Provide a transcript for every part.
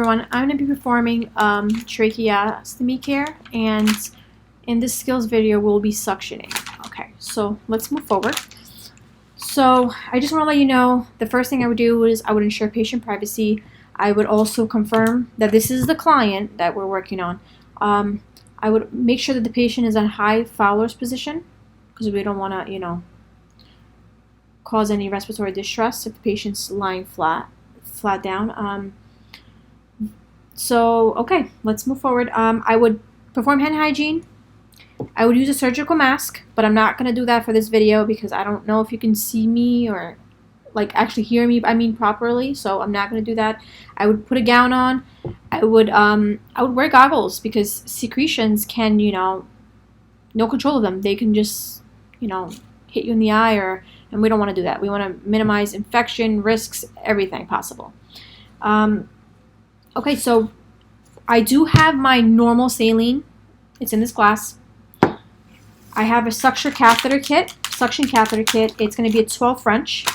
Everyone, I'm going to be performing tracheostomy care, and in this skills video we'll be suctioning. Okay, so let's move forward. So I just want to let you know, the first thing I would do is I would ensure patient privacy. I would also confirm that this is the client that we're working on. I would make sure that the patient is in high Fowler's position, because we don't want to, cause any respiratory distress if the patient's lying flat down. So, okay, let's move forward. I would perform hand hygiene. I would use a surgical mask, but I'm not going to do that for this video because I don't know if you can see me or actually hear me, properly, so I'm not going to do that. I would put a gown on. I would wear goggles because secretions can, no control of them. They can just, hit you in the eye, and we don't want to do that. We want to minimize infection, risks, everything possible. Okay, so I do have my normal saline. It's in this glass. I have a suction catheter kit. It's going to be a 12 French.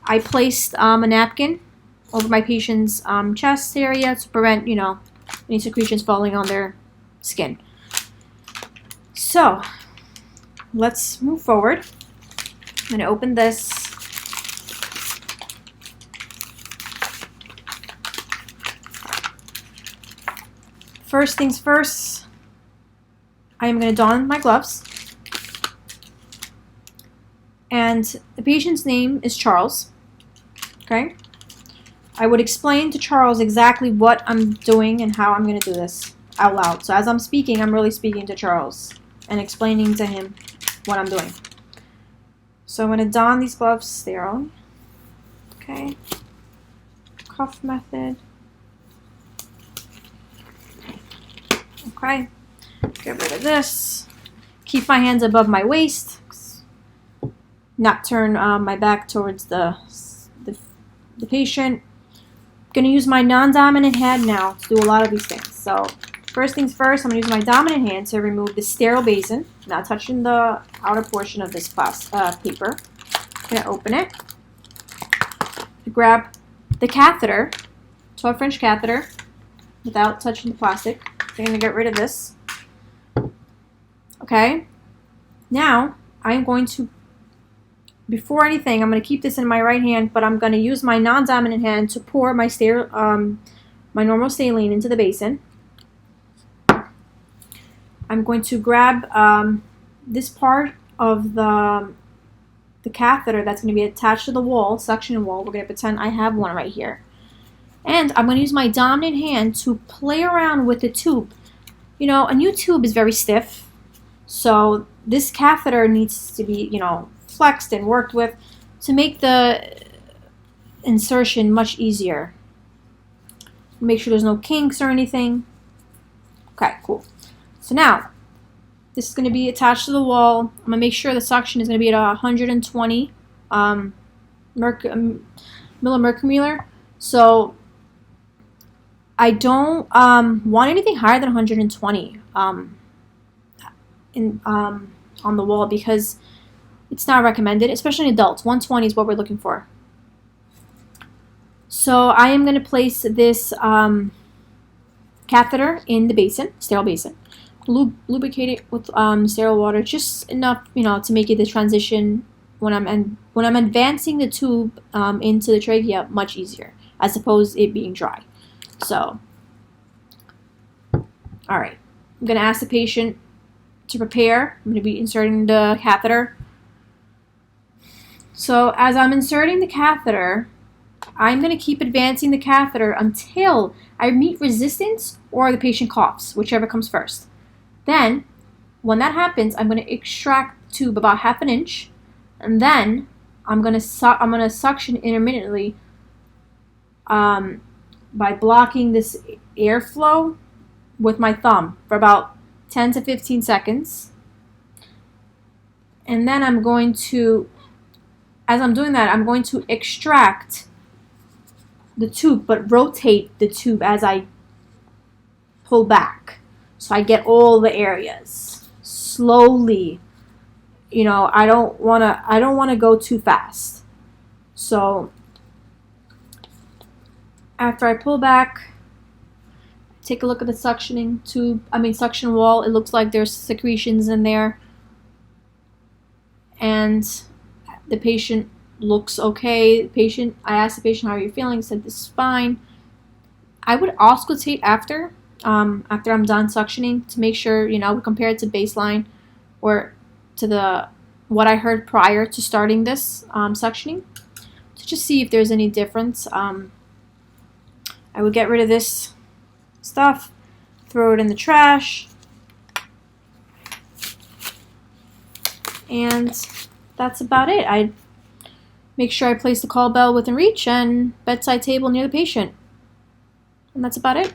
I placed a napkin over my patient's chest area to prevent, any secretions falling on their skin. So, let's move forward. I'm going to open this. First things first, I am going to don my gloves. And the patient's name is Charles. Okay? I would explain to Charles exactly what I'm doing and how I'm going to do this out loud. So as I'm speaking, I'm really speaking to Charles and explaining to him what I'm doing. So I'm going to don these gloves sterile. Okay? Cuff method. Okay, get rid of this. Keep my hands above my waist. Not turn my back towards the patient. I'm going to use my non-dominant hand now to do a lot of these things. So first things first, I'm going to use my dominant hand to remove the sterile basin, not touching the outer portion of this paper. I'm going to open it. Grab the catheter, 12 French catheter, without touching the plastic. I'm going to get rid of this. Okay. Now, I'm going to, before anything, I'm going to keep this in my right hand, but I'm going to use my non-dominant hand to pour my normal saline into the basin. I'm going to grab this part of the catheter that's going to be attached to the wall, suction wall. We're going to pretend I have one right here. And I'm going to use my dominant hand to play around with the tube. A new tube is very stiff, so this catheter needs to be, flexed and worked with to make the insertion much easier. Make sure there's no kinks or anything. Okay, cool. So now, this is going to be attached to the wall. I'm going to make sure the suction is going to be at 120 millimercury. So I don't want anything higher than 120 on the wall because it's not recommended, especially in adults. 120 is what we're looking for. So I am going to place this catheter in the basin, sterile basin. Lubricate it with sterile water, just enough, to make it the transition when I'm advancing the tube into the trachea much easier, as opposed to it being dry. So, all right, I'm going to ask the patient to prepare. I'm going to be inserting the catheter. So as I'm inserting the catheter, I'm going to keep advancing the catheter until I meet resistance or the patient coughs, whichever comes first. Then, when that happens, I'm going to extract the tube about 1/2 inch, and then I'm going to suction intermittently by blocking this airflow with my thumb for about 10 to 15 seconds. And then I'm going to, as I'm doing that, I'm going to extract the tube, but rotate the tube as I pull back. So I get all the areas slowly. I don't want to go too fast. So after I pull back, take a look at the suction wall. It looks like there's secretions in there. And the patient looks okay. I asked the patient, how are you feeling? He said, this is fine. I would auscultate after I'm done suctioning to make sure, we compare it to baseline or to what I heard prior to starting this suctioning, to just see if there's any difference. I would get rid of this stuff, throw it in the trash, and that's about it. I'd make sure I place the call bell within reach and bedside table near the patient, and that's about it.